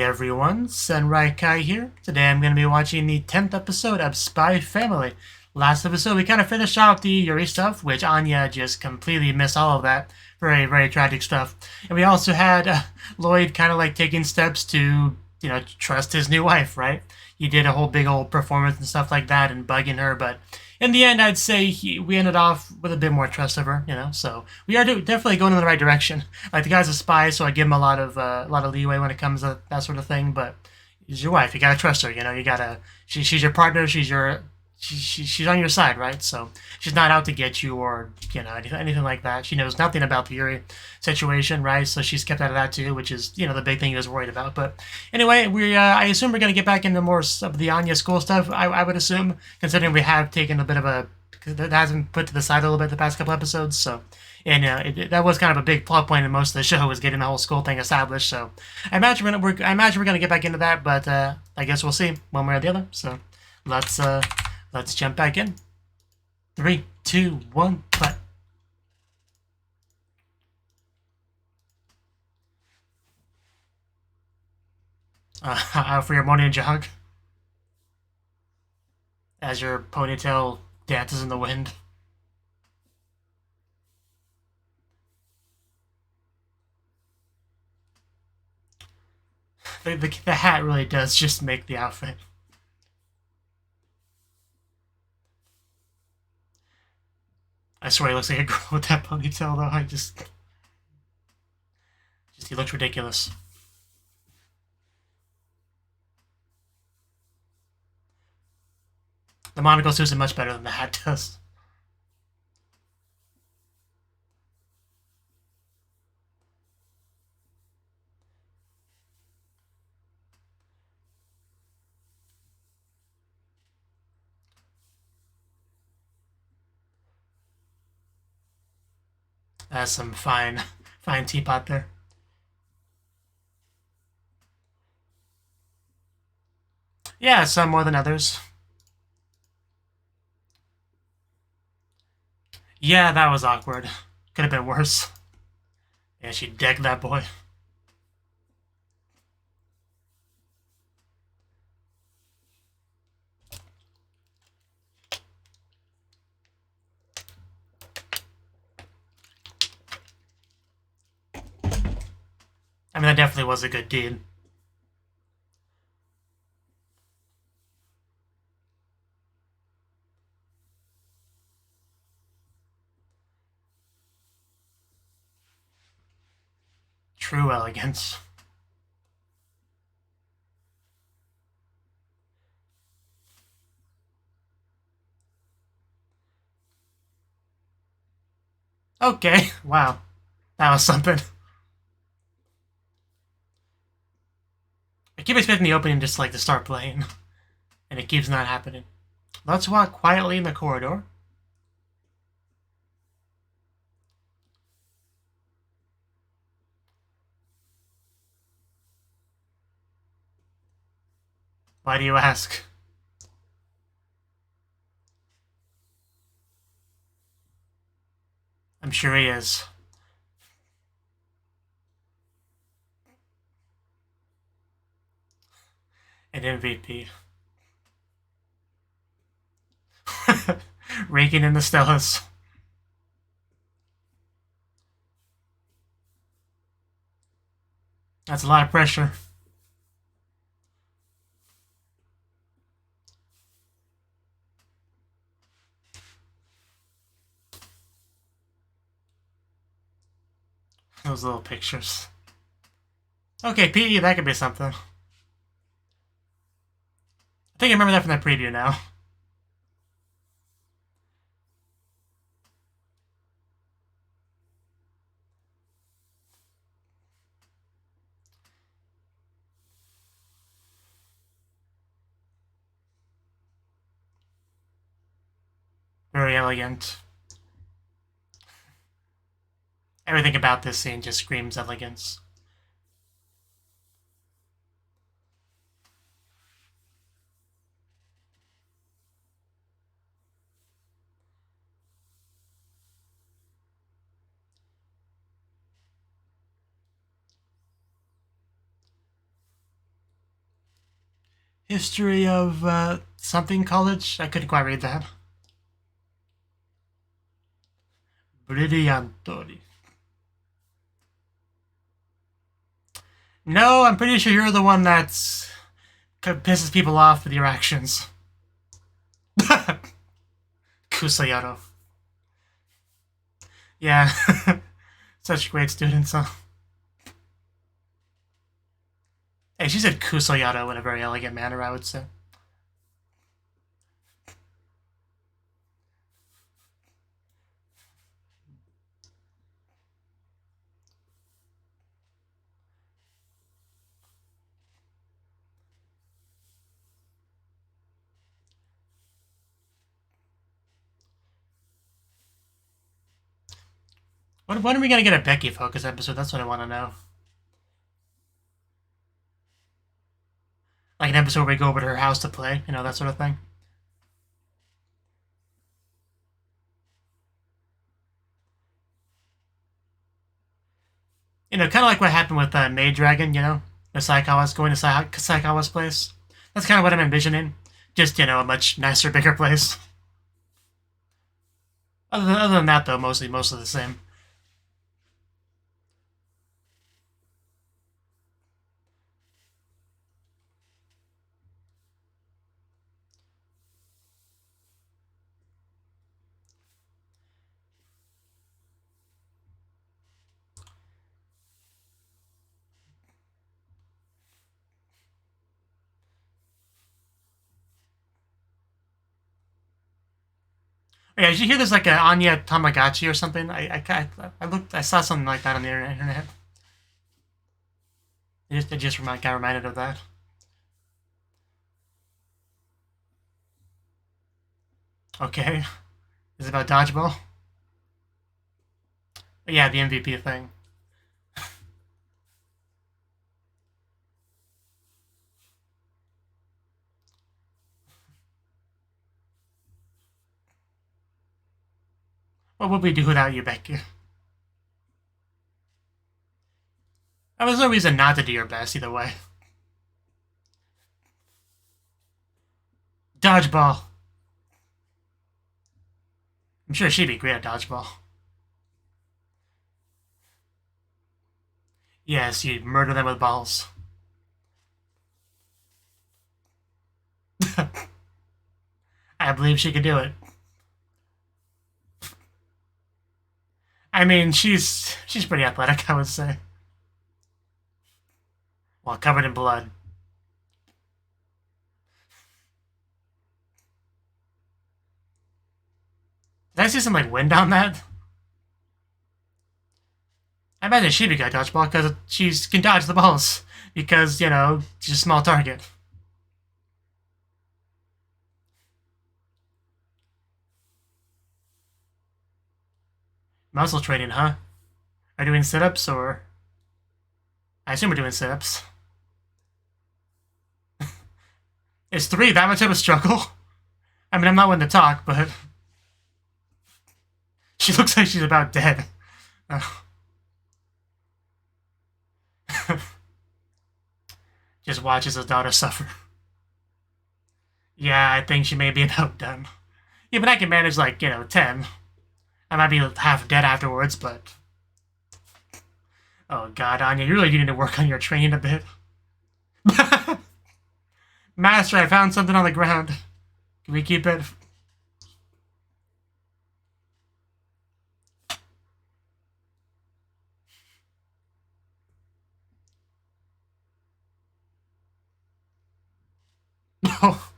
Hey everyone, Yōkai here. Today I'm going to be watching the 10th episode of Spy Family. Last episode we kind of finished off the Yuri stuff, which Anya just completely missed all of that. Very, very tragic stuff. And we also had Lloyd kind of like taking steps to, trust his new wife, right? He did a whole big old performance and stuff like that and bugging her, but in the end, I'd say we ended off with a bit more trust of her, So we are definitely going in the right direction. Like the guy's a spy, so I give him a lot of leeway when it comes to that sort of thing. But she's your wife, you gotta trust her. You gotta. She's your partner. She's on your side, right? So she's not out to get you or anything like that. She knows nothing about the Yuri situation, right? So she's kept out of that too, which is the big thing he was worried about. But anyway, I assume we're gonna get back into more of the Anya school stuff. I would assume, considering we have taken a bit of a that has been put to the side a little bit the past couple episodes. So. And that was kind of a big plot point in most of the show, was getting the whole school thing established. So I imagine we're gonna get back into that, but I guess we'll see one way or the other. So let's jump back in. 3, 2, 1, play. Out for your morning jog as your ponytail dances in the wind. The hat really does just make the outfit. I swear he looks like a girl with that ponytail, though. He looks ridiculous. The monocle suits it much better than the hat does. That's some fine teapot there. Yeah, some more than others. Yeah, that was awkward. Could have been worse. Yeah, she decked that boy. I mean, that definitely was a good deed. True elegance. Okay, wow. That was something. I keep expecting the opening just to start playing, and it keeps not happening. Let's walk quietly in the corridor. Why do you ask? I'm sure he is. An MVP. Raking in the Stellas. That's a lot of pressure. Those little pictures. Okay, PE, that could be something. I think I remember that from that preview now. Very elegant. Everything about this scene just screams elegance. History of something college? I couldn't quite read that. Brilliantori. No, I'm pretty sure you're the one that's pisses people off with your actions. Kusayaro. Yeah. Such great students, huh? Hey, she said Kusayaro in a very elegant manner, I would say. When are we gonna get a Becky focus episode? That's what I want to know. Like an episode where we go over to her house to play, you know, that sort of thing. You know, kind of like what happened with Maid Dragon, you know? The Saikawa's going to Saikawa's place. That's kind of what I'm envisioning. Just, you know, a much nicer, bigger place. Other than that, though, mostly the same. Oh, yeah, did you hear there's like a Anya Tamagotchi or something? I saw something like that on the internet. I just got reminded of that. Okay. Is it about dodgeball? Yeah, the MVP thing. What would we do without you, Becky? There's no reason not to do your best either way. Dodgeball. I'm sure she'd be great at dodgeball. Yes, you'd murder them with balls. I believe she could do it. I mean, she's pretty athletic, I would say. Well, covered in blood. Did I see some like wind on that? I imagine she'd be good at dodgeball because she can dodge the balls. Because, you know, she's a small target. Muscle training, huh? Are you doing sit-ups or... I assume we're doing sit-ups. Is 3 that much of a struggle? I mean, I'm not one to talk, but... She looks like she's about dead. Just watches his daughter suffer. Yeah, I think she may be about done. Yeah, but I can manage, like, you know, 10. I might be half dead afterwards, but... Oh god, Anya, you really do need to work on your training a bit. Master, I found something on the ground. Can we keep it? Oh.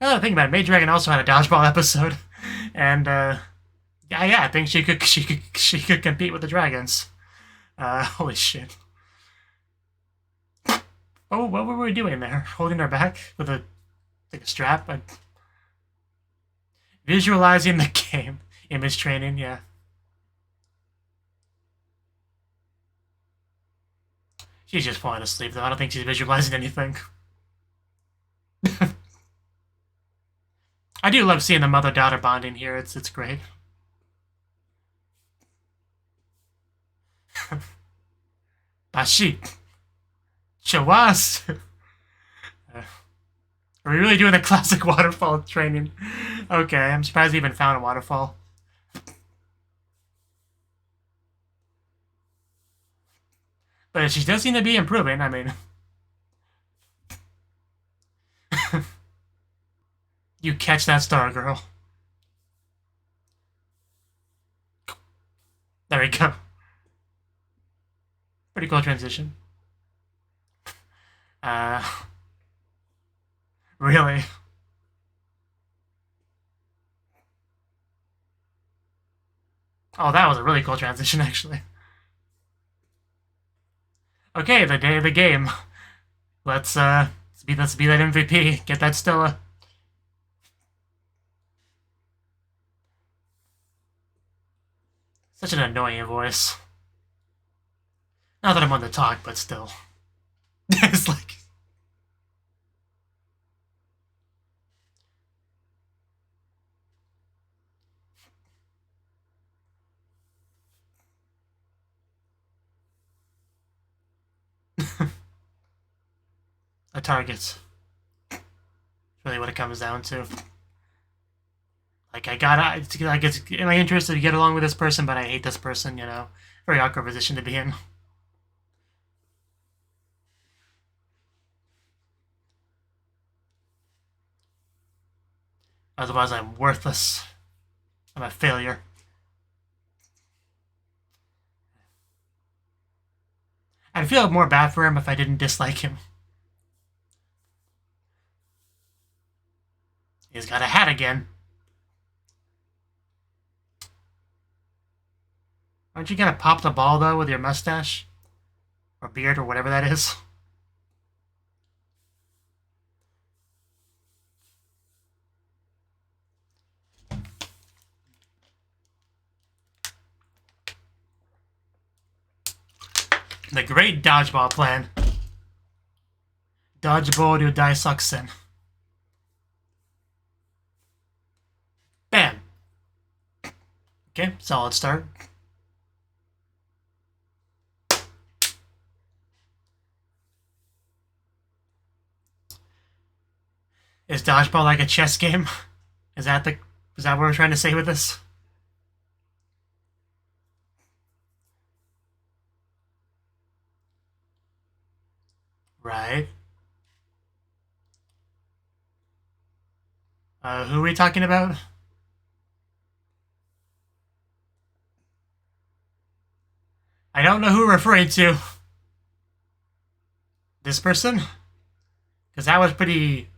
Now that I think about it, Maid Dragon also had a dodgeball episode. And, yeah, I think she could compete with the dragons. Holy shit. Oh, what were we doing there? Holding her back with a strap? Visualizing the game. Image training, yeah. She's just falling asleep, though. I don't think she's visualizing anything. I do love seeing the mother-daughter bonding here. It's great. Bashi. Chawas. Are we really doing the classic waterfall training? Okay, I'm surprised he even found a waterfall. But she does seem to be improving, I mean. You catch that star, girl. There we go. Pretty cool transition. Really? Oh, that was a really cool transition, actually. Okay, the day of the game. Let's be that MVP. Get that Stella. Such an annoying voice. Not that I'm on the talk, but still. It's like... a target. That's really what it comes down to. Like, like, it's in my interest to get along with this person, but I hate this person, you know. Very awkward position to be in. Otherwise, I'm worthless. I'm a failure. I'd feel more bad for him if I didn't dislike him. He's got a hat again. Aren't you gonna pop the ball, though, with your mustache? Or beard, or whatever that is? The great dodgeball plan. Dodgeball to Daisuken. Bam! Okay, solid start. Is dodgeball like a chess game? Is that what we're trying to say with this? Right. Who are we talking about? I don't know who we're referring to. This person? Because that was pretty...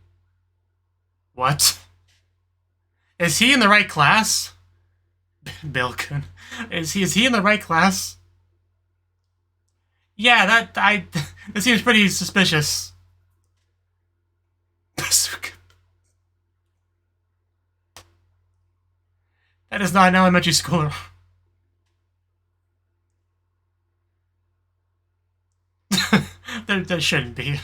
What? Is he in the right class? Bilkun. Is he in the right class? Yeah, that seems pretty suspicious. That is not an elementary schooler. there shouldn't be.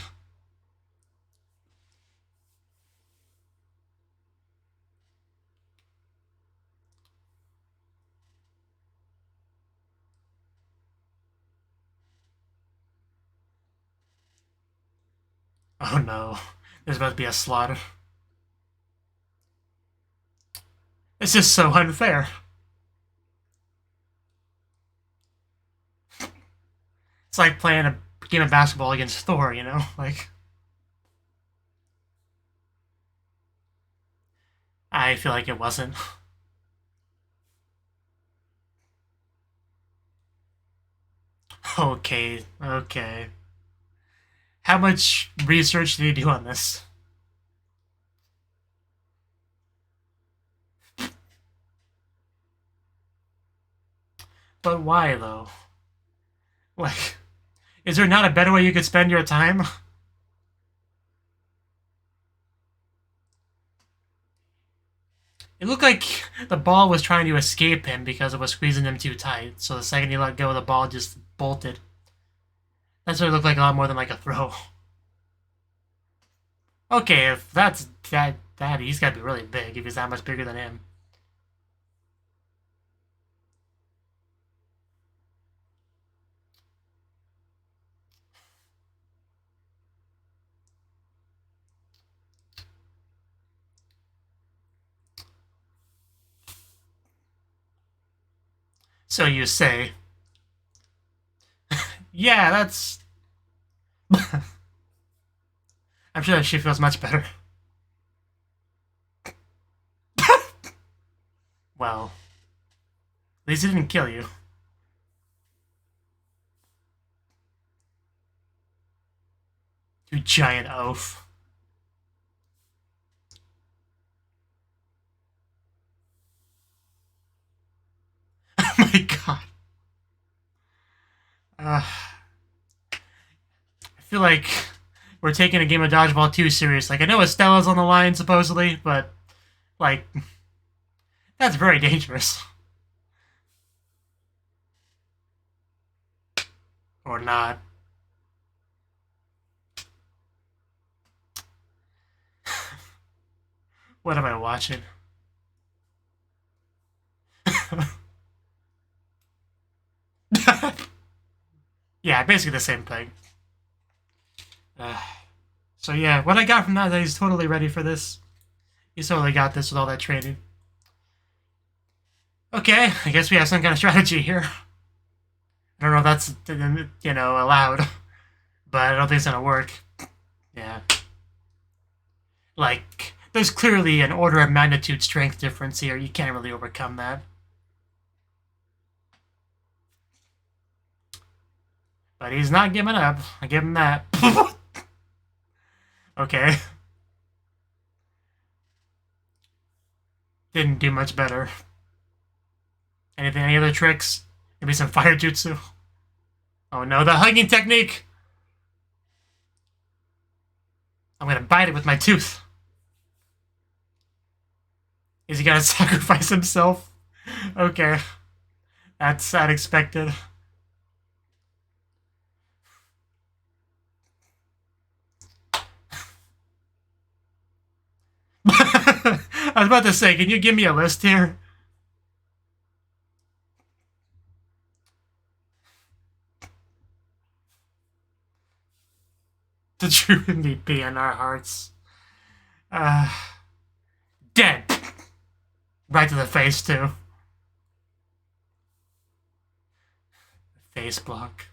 Oh no. There's about to be a slaughter. It's just so unfair. It's like playing a game of basketball against Thor, you know? Like... I feel like it wasn't. Okay, okay. How much research did he do on this? But why, though? Like, is there not a better way you could spend your time? It looked like the ball was trying to escape him because it was squeezing him too tight. So the second he let go, the ball just bolted. That's what it looked like, a lot more than like a throw. Okay, if that's that, he's got to be really big if he's that much bigger than him. So you say. Yeah, that's... I'm sure that she feels much better. Well, at least it didn't kill you. You giant oaf. Oh my god. I feel like we're taking a game of dodgeball too serious. Like, I know Estella's on the line, supposedly, but, like, that's very dangerous. Or not. What am I watching? Yeah, basically the same thing. So yeah, what I got from that, he's totally ready for this. He's totally got this with all that training. Okay, I guess we have some kind of strategy here. I don't know if that's, you know, allowed, but I don't think it's gonna work. Yeah. Like, there's clearly an order of magnitude strength difference here. You can't really overcome that. But he's not giving up. I give him that. Okay. Didn't do much better. Anything, any other tricks? Maybe some fire jutsu? Oh no, the hugging technique! I'm gonna bite it with my tooth. Is he gonna sacrifice himself? Okay. That's unexpected. I was about to say, can you give me a list here? The true MVP in our hearts. Dead. Right to the face, too. Face block.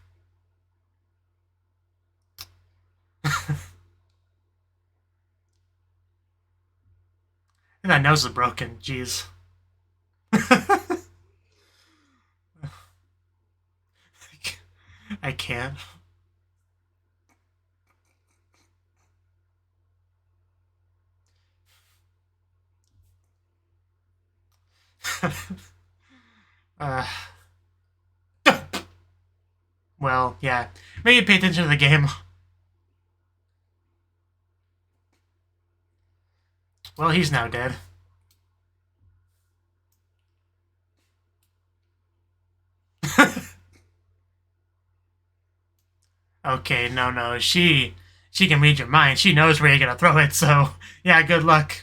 And that nose is broken. Jeez. I can't. Well, yeah. Maybe pay attention to the game. Well, he's now dead. Okay, no. She can read your mind. She knows where you're gonna throw it, so yeah, good luck.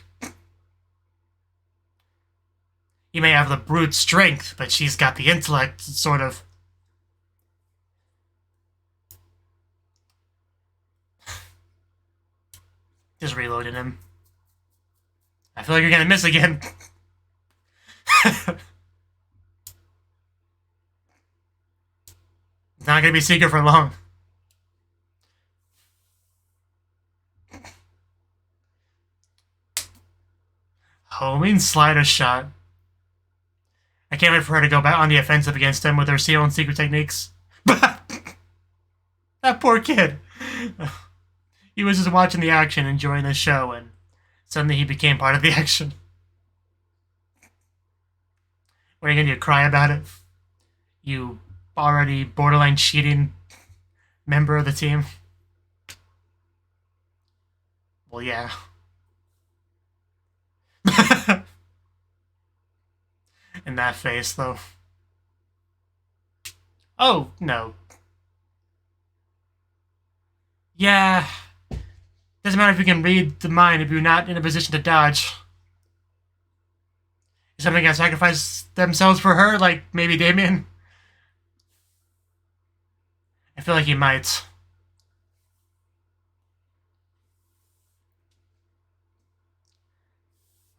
You may have the brute strength, but she's got the intellect, sort of. Just reloading him. I feel like you're gonna miss again. It's not gonna be secret for long. Homing slider shot. I can't wait for her to go back on the offensive against him with her own secret techniques. That poor kid. He was just watching the action, enjoying the show, and suddenly he became part of the action. What are you gonna do, cry about it? You already borderline cheating member of the team? Well, yeah. In that face, though. Oh, no. Yeah. Doesn't matter if you can read the mind if you're not in a position to dodge. Is somebody gonna sacrifice themselves for her, like maybe Damien? I feel like he might.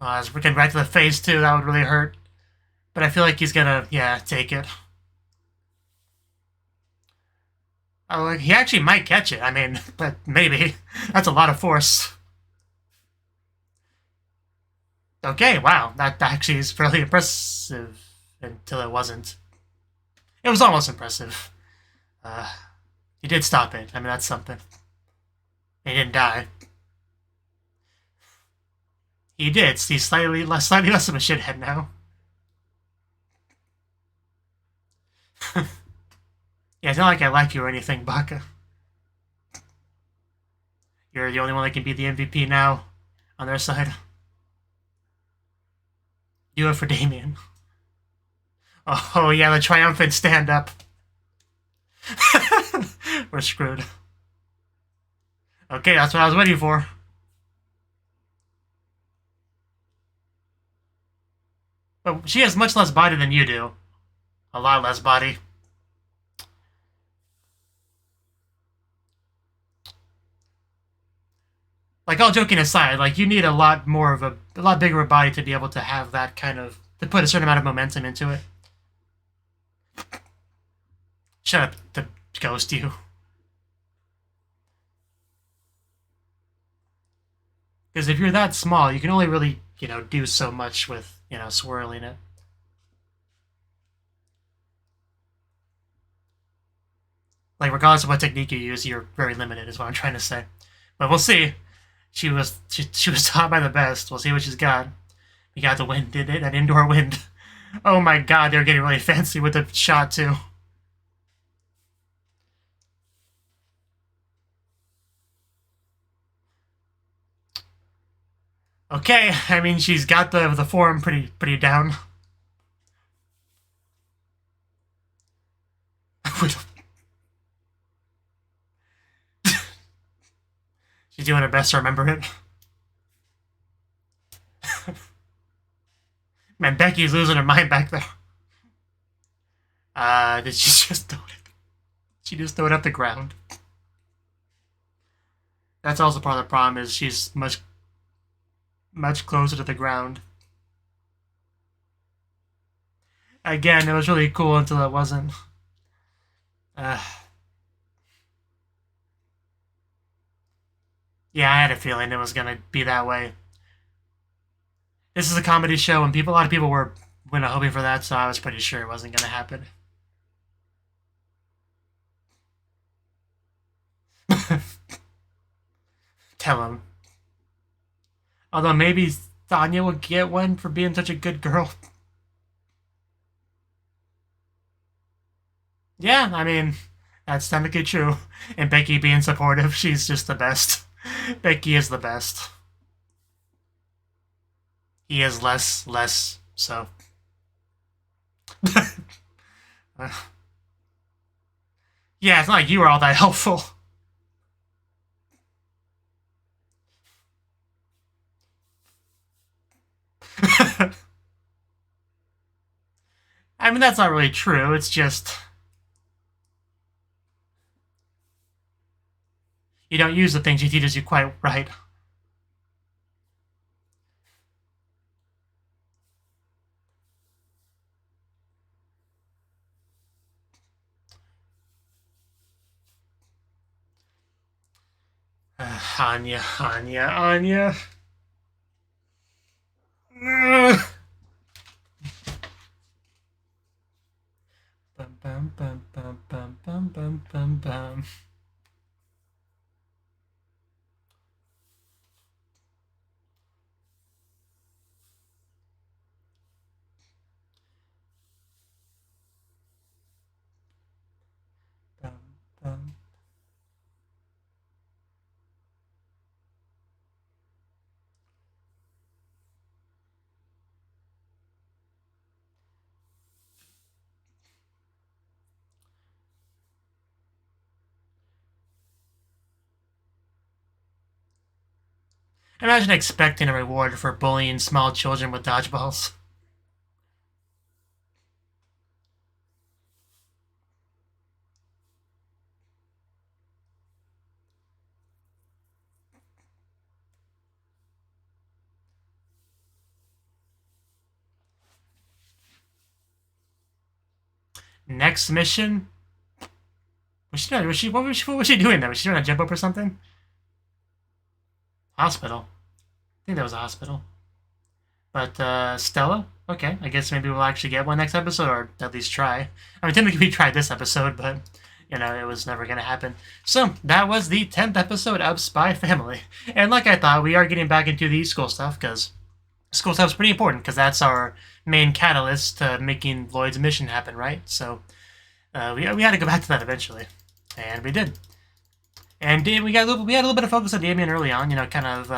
It's freaking right to the face, too. That would really hurt. But I feel like he's gonna, yeah, take it. Oh, he actually might catch it. I mean, but maybe. That's a lot of force. Okay, wow. That actually is fairly impressive until it wasn't. It was almost impressive. Uh, he did stop it. I mean, that's something. He didn't die. He did. He's slightly less of a shithead now. Yeah, it's not like I like you or anything, Baka. You're the only one that can be the MVP now on their side. Do it for Damien. Oh, yeah, the triumphant stand up. We're screwed. Okay, that's what I was waiting for. But she has much less body than you do. A lot less body. Like, all joking aside, like, you need a lot bigger of a body to be able to have that kind of, to put a certain amount of momentum into it. Shut up, the ghost, you. Because if you're that small, you can only really, do so much with, swirling it. Like, regardless of what technique you use, you're very limited, is what I'm trying to say. But we'll see. She was taught by the best. We'll see what she's got. We got the wind, did it? An indoor wind. Oh my god, they're getting really fancy with the shot, too. Okay, I mean, she's got the form pretty down. She's doing her best to remember it. Man, Becky's losing her mind back there. Did she just throw it? She just threw it up the ground. That's also part of the problem, is she's much closer to the ground. Again, it was really cool until it wasn't. Yeah, I had a feeling it was gonna be that way. This is a comedy show, and a lot of people were hoping for that, so I was pretty sure it wasn't gonna happen. Tell him. Although maybe Tanya will get one for being such a good girl. Yeah, I mean, that's technically true. And Becky being supportive, she's just the best. Becky is the best. He is less, so. Yeah, it's not like you were all that helpful. I mean, that's not really true. It's just you don't use the things he teaches you quite right. Anya. Bum, bum, bum, bum, bum, bum, bum, bum, bum. Bum, bum. Imagine expecting a reward for bullying small children with dodgeballs. Next mission, What was she doing there? Was she trying to jump up or something? Hospital. I think that was a hospital. But, Stella? Okay, I guess maybe we'll actually get one next episode, or at least try. I mean, technically we tried this episode, but, you know, it was never going to happen. So, that was the 10th episode of Spy Family. And like I thought, we are getting back into the school stuff, because school stuff is pretty important, because that's our main catalyst to making Lloyd's mission happen, right? So, we had to go back to that eventually. And we did. And we had a little bit of focus on Damien early on, you know, kind of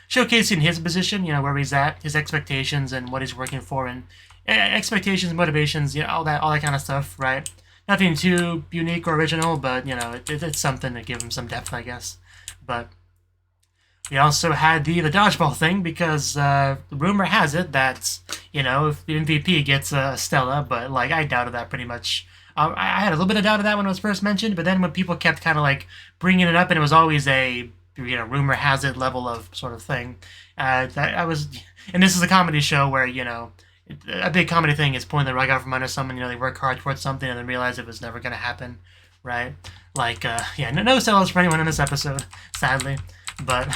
showcasing his position, you know, where he's at, his expectations, and what he's working for, and expectations, motivations, you know, all that kind of stuff, right? Nothing too unique or original, but, you know, it's something to give him some depth, I guess. But we also had the dodgeball thing, because rumor has it that, you know, if the MVP gets Stella, but, like, I doubted that pretty much. I had a little bit of doubt of that when it was first mentioned, but then when people kept kind of like bringing it up, and it was always a, you know, rumor has it level of sort of thing, that I was, and this is a comedy show where, you know, a big comedy thing is pulling the rug out from under someone. You know, they work hard towards something and then realize it was never going to happen, right? Like, yeah, no sellouts for anyone in this episode, sadly, but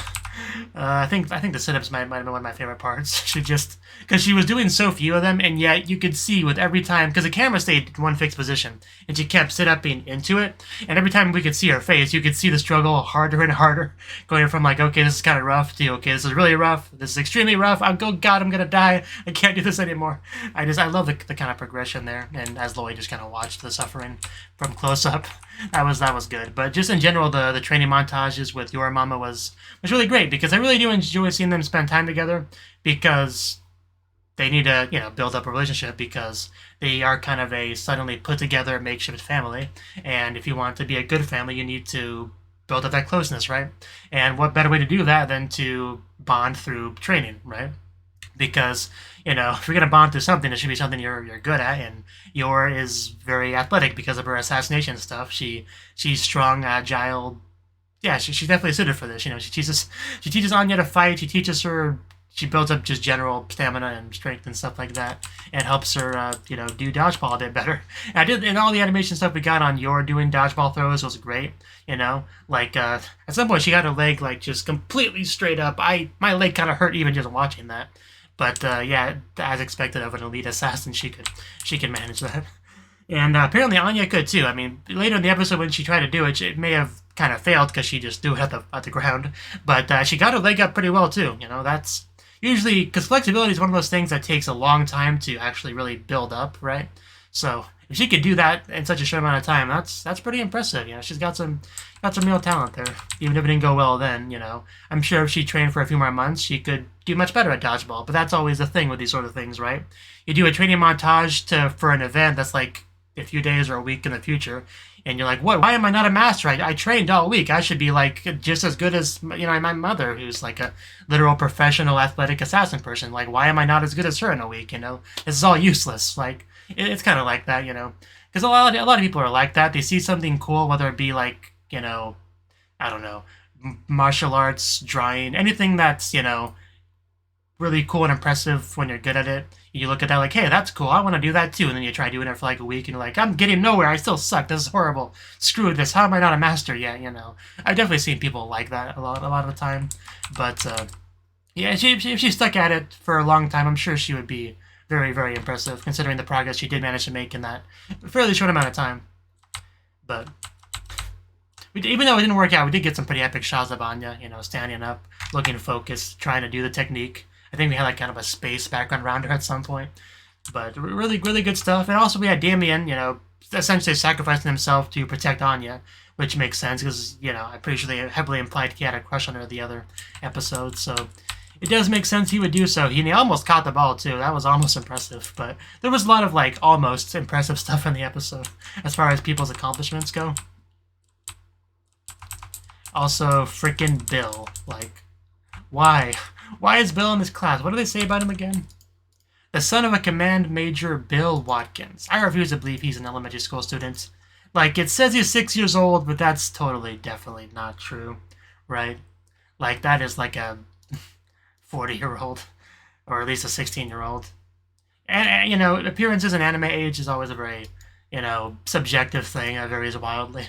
I think the setups might have been one of my favorite parts. She just, because she was doing so few of them, and yet you could see with every time, because the camera stayed in one fixed position, and she kept sit-upping into it, and every time we could see her face, you could see the struggle harder and harder, going from like, okay, this is kind of rough, to, okay, this is really rough, this is extremely rough, oh God, I'm gonna die, I can't do this anymore. I love the kind of progression there, and as Lloyd just kind of watched the suffering from close-up, that was good. But just in general, the training montages with Your Mama was really great, because I really do enjoy seeing them spend time together, because they need to, you know, build up a relationship, because they are kind of a suddenly put together makeshift family, and if you want to be a good family, you need to build up that closeness, right? And what better way to do that than to bond through training, right? Because, you know, if you're going to bond through something, it should be something you're good at, and Yor is very athletic because of her assassination stuff. She's strong, agile. Yeah, she's definitely suited for this. You know, she teaches Anya to fight. She builds up just general stamina and strength and stuff like that, and helps her, you know, do dodgeball a bit better. And all the animation stuff we got on Yor doing dodgeball throws was great. You know, like at some point she got her leg like just completely straight up. My leg kind of hurt even just watching that. But yeah, as expected of an elite assassin, she could manage that. And apparently Anya could too. I mean, later in the episode when she tried to do it, it may have kind of failed because she just threw it at the ground. But she got her leg up pretty well too. You know, that's usually, because flexibility is one of those things that takes a long time to actually really build up, right? So if she could do that in such a short amount of time, that's pretty impressive. You know, she's got some real talent there. Even if it didn't go well then, you know, I'm sure if she trained for a few more months, she could do much better at dodgeball. But that's always the thing with these sort of things, right? You do a training montage for an event that's like a few days or a week in the future, and you're like, what? Why am I not a master? I trained all week. I should be like just as good as, you know, my mother, who's like a literal professional athletic assassin person. Like, why am I not as good as her in a week? You know, this is all useless. Like, it's kind of like that, you know, because a lot of people are like that. They see something cool, whether it be like, you know, I don't know, martial arts, drawing, anything that's, you know, really cool and impressive when you're good at it. You look at that like, hey, that's cool, I want to do that too. And then you try doing it for like a week and you're like, I'm getting nowhere, I still suck, this is horrible, screw this, how am I not a master yet, you know? I've definitely seen people like that a lot of the time. But yeah, if she stuck at it for a long time, I'm sure she would be very, very impressive, considering the progress she did manage to make in that fairly short amount of time. But even though it didn't work out, we did get some pretty epic shots of Anya, you know, standing up, looking focused, trying to do the technique. I think we had like kind of a space background around her at some point. But really, really good stuff. And also we had Damien, you know, essentially sacrificing himself to protect Anya, which makes sense because, you know, I'm pretty sure they heavily implied he had a crush on her the other episode. So it does make sense he would do so. He almost caught the ball too. That was almost impressive. But there was a lot of like almost impressive stuff in the episode as far as people's accomplishments go. Also, frickin' Bill. Like, why? Why is Bill in this class? What do they say about him again? The son of a command major, Bill Watkins. I refuse to believe he's an elementary school student. Like, it says he's 6 years old, but that's definitely not true, right? Like, that is like a 40-year-old, or at least a 16-year-old. And, you know, appearances in anime age is always a very, you know, subjective thing that varies wildly.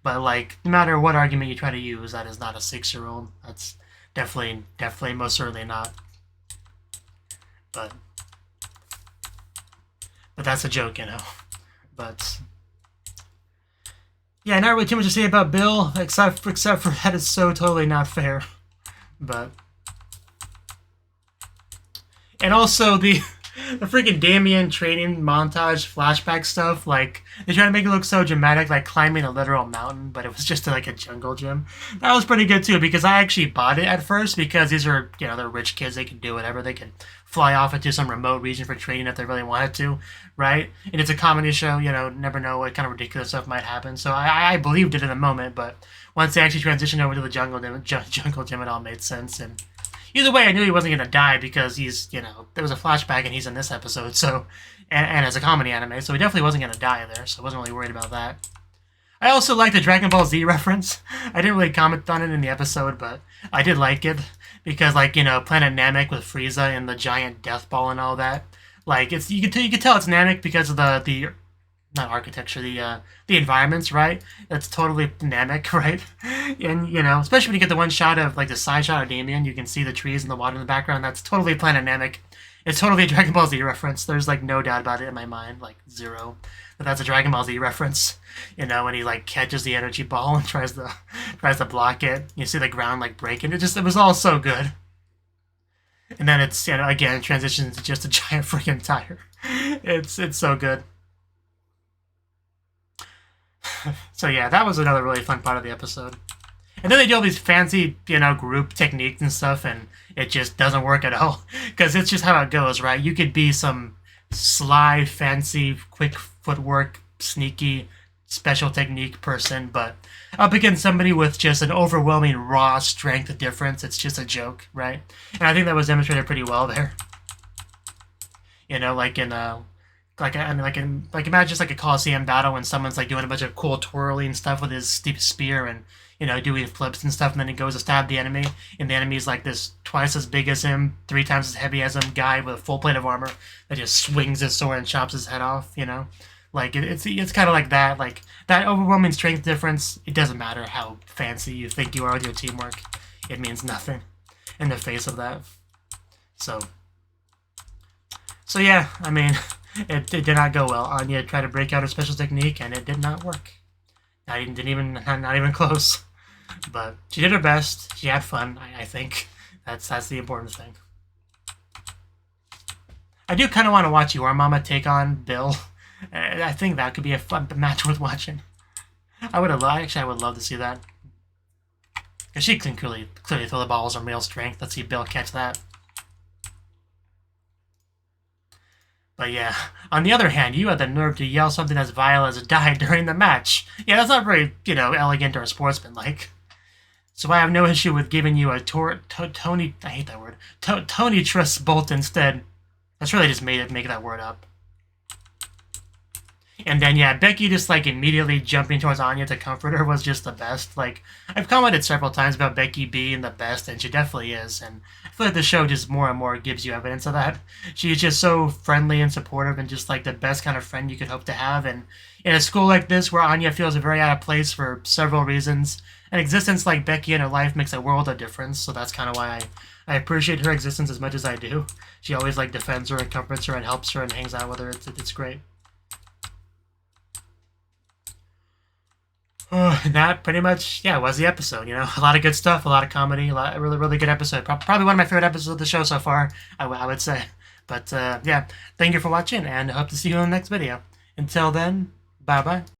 But like, no matter what argument you try to use, that is not a 6-year-old. That's definitely, most certainly not. But that's a joke, you know. But yeah, not really too much to say about Bill, except for that it's so totally not fair. But and also the freaking Damien training montage flashback stuff, like they try to make it look so dramatic, like climbing a literal mountain, but it was just like a jungle gym. That was pretty good too, because I actually bought it at first, because these are, you know, they're rich kids, they can do whatever, they can fly off into some remote region for training if they really wanted to, right? And it's a comedy show, you know, never know what kind of ridiculous stuff might happen. So I believed it in the moment, but once they actually transitioned over to the jungle gym, it all made sense. And either way, I knew he wasn't going to die, because he's, you know, there was a flashback and he's in this episode, so, and as a comedy anime, so he definitely wasn't going to die there, so I wasn't really worried about that. I also like the Dragon Ball Z reference. I didn't really comment on it in the episode, but I did like it, because, like, you know, Planet Namek with Frieza and the giant death ball and all that, like, it's, you can tell it's Namek because of the not architecture, the environments, right? That's totally Namek, right? And, you know, especially when you get the one shot of, like, the side shot of Damien, you can see the trees and the water in the background. That's totally Planet Namek. It's totally a Dragon Ball Z reference. There's, like, no doubt about it in my mind, like, zero. But that's a Dragon Ball Z reference. You know, when he, like, catches the energy ball and tries to block it. You see the ground, like, break, and it was all so good. And then it's, you know, again, transitions into just a giant freaking tire. It's so good. So yeah, that was another really fun part of the episode. And then they do all these fancy, you know, group techniques and stuff, and it just doesn't work at all. Because it's just how it goes, right? You could be some sly, fancy, quick footwork, sneaky, special technique person, but up against somebody with just an overwhelming raw strength difference, it's just a joke, right? And I think that was demonstrated pretty well there. You know, like in imagine just like a Coliseum battle when someone's like doing a bunch of cool twirling stuff with his steep spear and, you know, doing flips and stuff, and then he goes to stab the enemy, and the enemy's like this twice as big as him, 3 times as heavy as him guy with a full plate of armor that just swings his sword and chops his head off, you know? Like, it's kind of like that, like, that overwhelming strength difference, it doesn't matter how fancy you think you are with your teamwork. It means nothing in the face of that. So yeah, I mean, it did not go well. Anya tried to break out her special technique, and it did not work. Not even close. But she did her best. She had fun, I think. That's the important thing. I do kind of want to watch Your Mama take on Bill. I think that could be a fun match worth watching. I would love to see that. Because she can clearly throw the balls on real strength. Let's see Bill catch that. But yeah, on the other hand, you had the nerve to yell something as vile as "die" during the match. Yeah, that's not very, you know, elegant or sportsmanlike. So I have no issue with giving you a Tony, I hate that word, Tony Trust Bolt instead. That's really just make that word up. And then, yeah, Becky just, like, immediately jumping towards Anya to comfort her was just the best. Like, I've commented several times about Becky being the best, and she definitely is. And I feel like the show just more and more gives you evidence of that. She's just so friendly and supportive and just, like, the best kind of friend you could hope to have. And in a school like this, where Anya feels very out of place for several reasons, an existence like Becky in her life makes a world of difference. So that's kind of why I appreciate her existence as much as I do. She always, like, defends her and comforts her and helps her and hangs out with her. It's great. That pretty much, yeah, was the episode, you know? A lot of good stuff, a lot of comedy, a really, really good episode. Probably one of my favorite episodes of the show so far, I would say. But, yeah, thank you for watching, and I hope to see you in the next video. Until then, bye-bye.